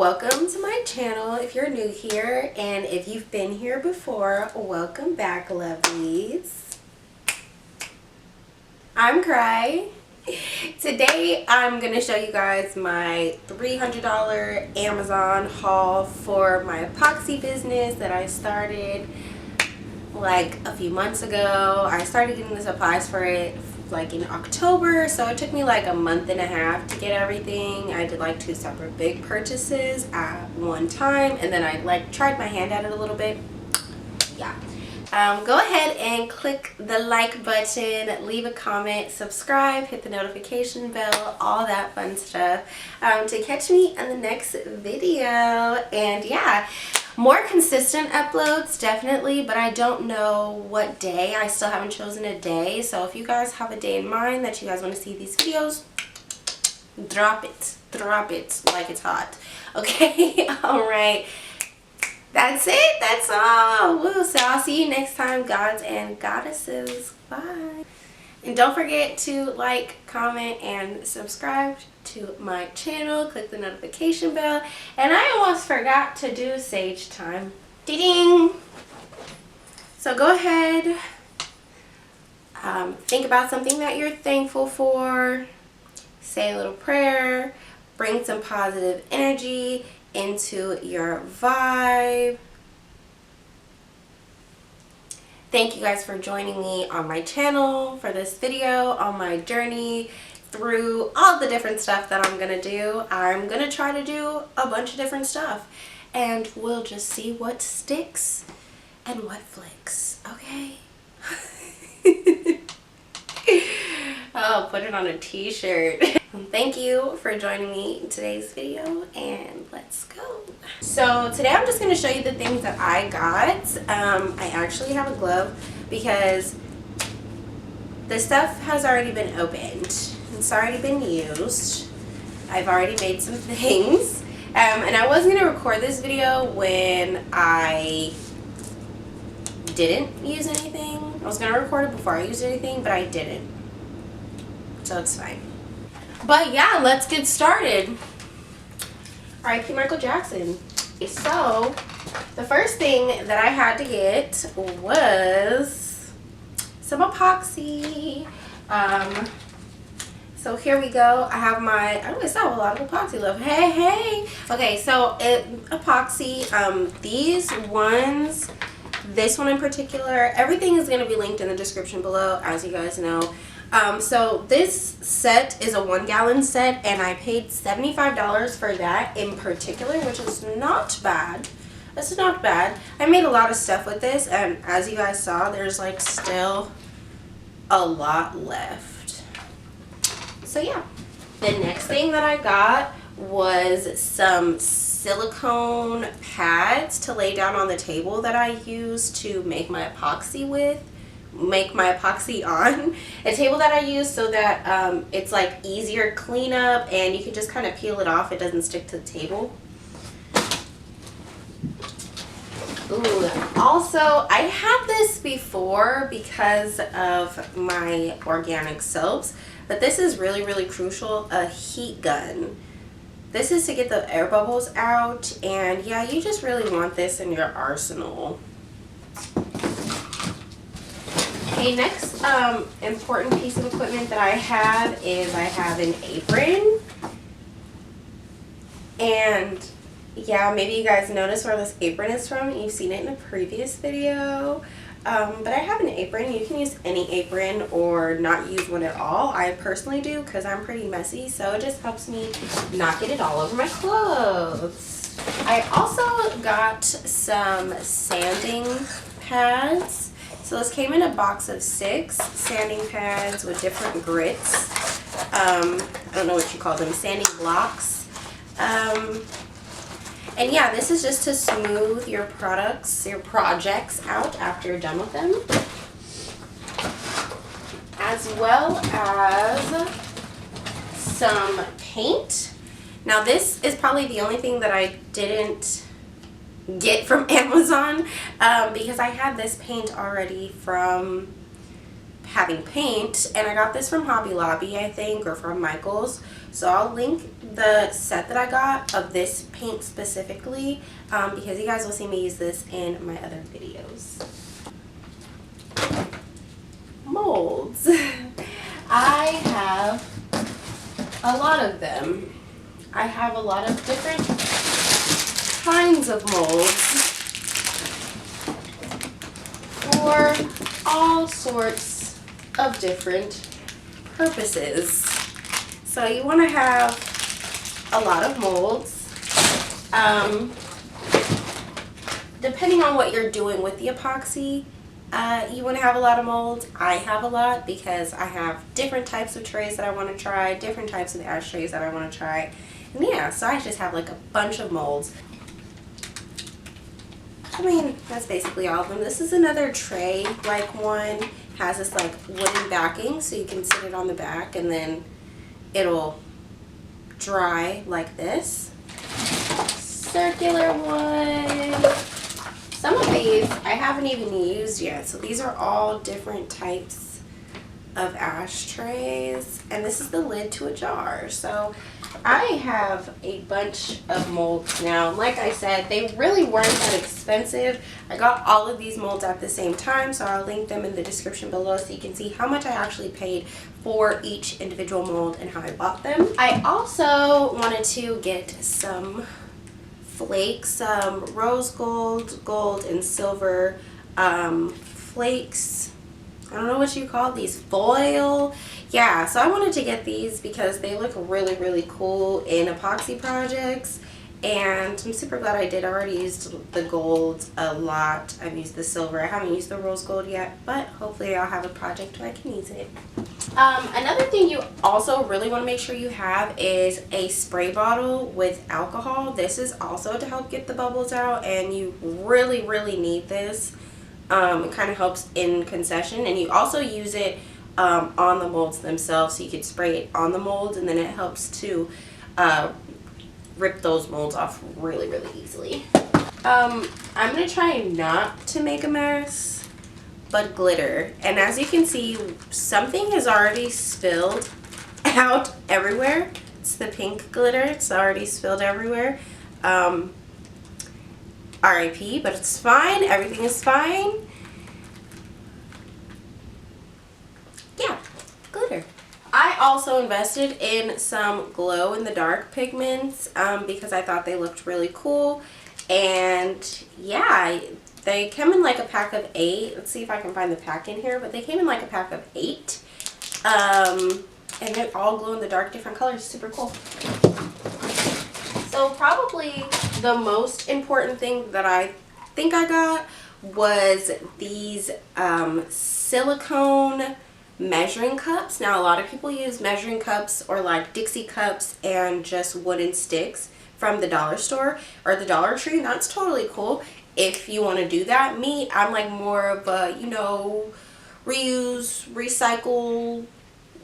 Welcome to my channel if you're new here, and if you've been here before, welcome back, lovelies. I'm Cry. Today I'm going to show you guys my $300 Amazon haul for my epoxy business that I started like a few months ago. I started getting the supplies for it like in October, so it took me like a month and a half to get everything. I did like 2 separate big purchases at one time, and then I like tried my hand at it a little bit. Yeah. Go ahead and click the like button, leave a comment, subscribe, hit the notification bell, all that fun stuff to catch me in the next video. And yeah, more consistent uploads definitely, but I don't know what day. I still haven't chosen a day, so if you guys have a day in mind that you guys want to see these videos, drop it like it's hot. Okay. All right, that's it. That's all. Woo. So I'll see you next time, gods and goddesses. Bye. And don't forget to like, comment, and subscribe to my channel. Click the notification bell. And I almost forgot to do sage time. Ding! So go ahead. Think about something that you're thankful for. Say a little prayer. Bring some positive energy into your vibe. Thank you guys for joining me on my channel for this video on my journey through all the different stuff that I'm gonna do. I'm gonna try to do a bunch of different stuff, and we'll just see what sticks and what flicks, okay? Oh, put it on a t-shirt. Thank you for joining me in today's video, and let's go. So today I'm just going to show you the things that I got. I actually have a glove because the stuff has already been opened. It's already been used. I've already made some things. And I was going to record this video when I didn't use anything. I was going to record it before I used anything, but I didn't. So it's fine. But yeah, let's get started. R.I.P. Michael Jackson. So the first thing that I had to get was some epoxy. So here we go. I have my, I always have a lot of epoxy love. Hey. Okay, so epoxy, these ones, this one in particular, everything is going to be linked in the description below, as you guys know. So this set is a 1 gallon set, and I paid $75 for that in particular, which is not bad. It's not bad. I made a lot of stuff with this, and as you guys saw, there's like still a lot left. So yeah, the next thing that I got was some silicone pads to lay down on the table that I use to make my epoxy with. Make my epoxy on. A table that I use so that it's like easier cleanup, and you can just kind of peel it off. It doesn't stick to the table. Ooh, also I had this before because of my organic soaps, but this is really crucial, a heat gun. This is to get the air bubbles out, and yeah, you just really want this in your arsenal. Okay, next important piece of equipment that I have is I have an apron. And yeah, maybe you guys noticed where this apron is from. You've seen it in a previous video. But I have an apron. You can use any apron or not use one at all. I personally do because I'm pretty messy, so it just helps me not get it all over my clothes. I also got some sanding pads. So this came in a box of 6 sanding pads with different grits. I don't know what you call them, sanding blocks. And yeah, this is just to smooth your projects out after you're done with them. As well as some paint. Now this is probably the only thing that I didn't get from Amazon, because I had this paint already from, I don't know what you call them, sanding blocks. I don't know what you call them, sanding blocks. And yeah, this is just to smooth your projects out after you're done with them. As well as some paint. Now this is probably the only thing that I didn't get from Amazon, because I had this paint already from, I don't know what you call them, having paint, and I got this from Hobby Lobby, I think, or from Michael's. So I'll link the set that I got of this paint specifically, because you guys will see me use this in my other videos. Molds. I have a lot of them. I have a lot of different kinds of molds for all sorts of different purposes. So you want to have a lot of molds. Depending on what you're doing with the epoxy, you want to have a lot of molds. I have a lot because I have different types of trays that I want to try, different types of ashtrays that I want to try. And yeah, so I just have like a bunch of molds. I mean, that's basically all of them. This is another tray like one. Has this like wooden backing so you can sit it on the back and then it'll dry like this. Circular one. Some of these I haven't even used yet. So these are all different types of ashtrays. And this is the lid to a jar. So I have a bunch of molds now. Like I said, they really weren't that expensive. I got all of these molds at the same time, so I'll link them in the description below so you can see how much I actually paid for each individual mold and how I bought them. I also wanted to get some flakes, some rose gold, gold, and silver flakes. I don't know what you call these, foil. Yeah, so I wanted to get these because they look really, really cool in epoxy projects. And I'm super glad I did. I already used the gold a lot. I've used the silver. I haven't used the rose gold yet, but hopefully I'll have a project where I can use it. Another thing you also really want to make sure you have is a spray bottle with alcohol. This is also to help get the bubbles out, and you really, really need this. It kind of helps in concession, and you also use it on the molds themselves, so you could spray it on the molds, and then it helps to rip those molds off really, really easily. I'm gonna try not to make a mess, but glitter. And as you can see, something has already spilled out everywhere. It's the pink glitter. It's already spilled everywhere. RIP, but it's fine. Everything is fine. Yeah, glitter. I also invested in some glow in the dark pigments because I thought they looked really cool. And yeah, they come in like a pack of 8. Let's see if I can find the pack in here, but they came in like a pack of 8. And they're all glow in the dark, different colors. Super cool. So probably the most important thing that I think I got was these silicone measuring cups. Now a lot of people use measuring cups or like Dixie cups and just wooden sticks from the dollar store or the Dollar Tree. That's totally cool if you want to do that. Me, I'm like more of a, you know, reuse, recycle,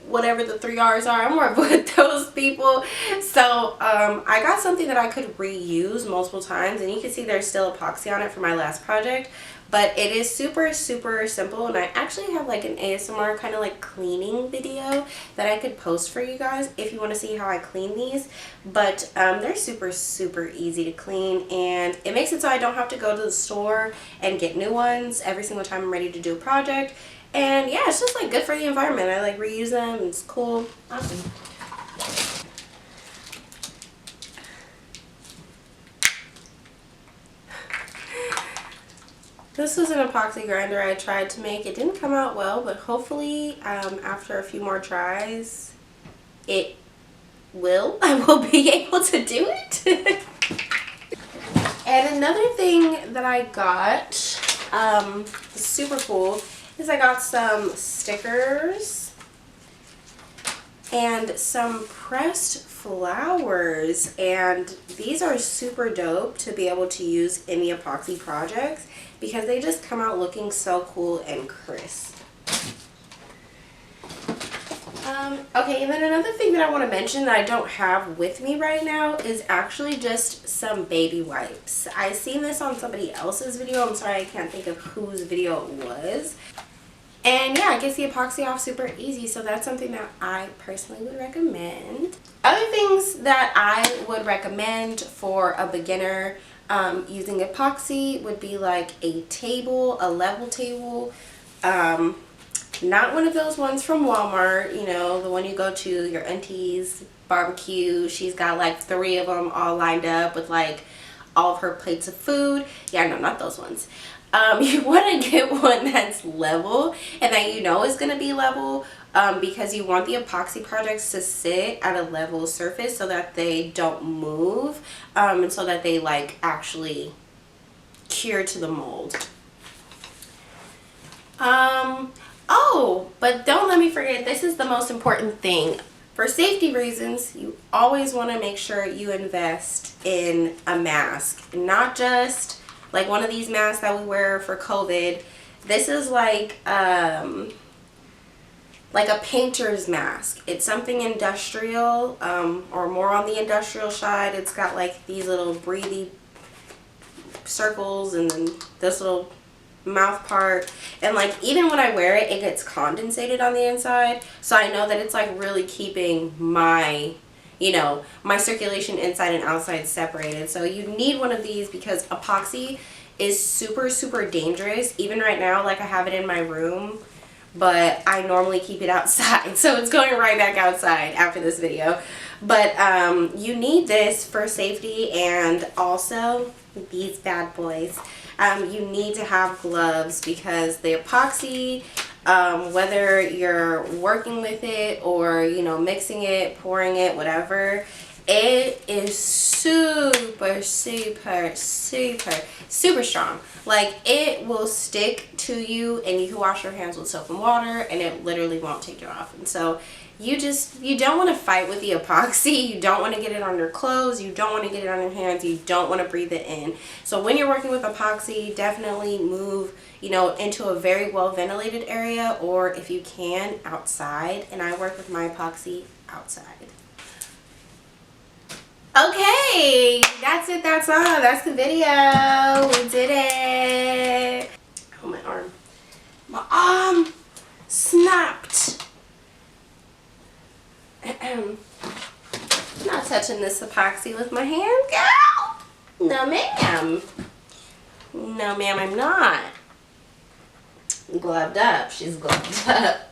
whatever the 3 R's are. I'm more of one of those people. So I got something that I could reuse multiple times, and you can see there's still epoxy on it for my last project, but it is super, super simple. And I actually have like an ASMR kind of like cleaning video that I could post for you guys if you want to see how I clean these. But they're super, super easy to clean, and it makes it so I don't have to go to the store and get new ones every single time I'm ready to do a project. And yeah, it's just like good for the environment. I like reuse them. It's cool. Awesome. This was an epoxy grinder I tried to make. It didn't come out well, but hopefully after a few more tries, I will be able to do it. And another thing that I got, super cool, is I got some stickers and some pressed flowers, and these are super dope to be able to use in the epoxy projects because they just come out looking so cool and crisp. Okay, and then another thing that I want to mention that I don't have with me right now is actually just some baby wipes. I seen this on somebody else's video. I'm sorry, I can't think of whose video it was. And yeah, I it gets the epoxy off super easy, so that's something that I personally would recommend. Other things that I would recommend for a beginner using epoxy would be like a table, a level table. Not one of those ones from Walmart, you know, the one you go to your auntie's barbecue. She's got like 3 of them all lined up with like all of her plates of food. Yeah, no, not those ones. You want to get one that's level and that you know is going to be level, because you want the epoxy projects to sit at a level surface so that they don't move, and so that they like actually cure to the mold. Oh, but don't let me forget, this is the most important thing. For safety reasons, you always want to make sure you invest in a mask. Not just like one of these masks that we wear for COVID. This is like a painter's mask. It's something industrial, or more on the industrial side. It's got like these little breathy circles and then this little mouth part, and like even when I wear it, it gets condensated on the inside, so I know that it's like really keeping my, you know, my circulation inside and outside separated. So you need one of these because epoxy is super dangerous. Even right now, like I have it in my room, but I normally keep it outside, so it's going right back outside after this video. But you need this for safety, and also these bad boys. You need to have gloves because the epoxy, whether you're working with it or, you know, mixing it, pouring it, whatever, it is super strong. Like, it will stick to you, and you can wash your hands with soap and water and it literally won't take it off. And so you don't want to fight with the epoxy. You don't want to get it on your clothes. You don't want to get it on your hands. You don't want to breathe it in. So when you're working with epoxy, definitely move, you know, into a very well ventilated area, or if you can, outside. And I work with my epoxy outside. Okay, that's it. That's all. That's the video. We did it. Oh, my arm. My arm snapped. Not touching this epoxy with my hand, girl. No, ma'am. No, ma'am, I'm not. Gloved up. She's gloved up.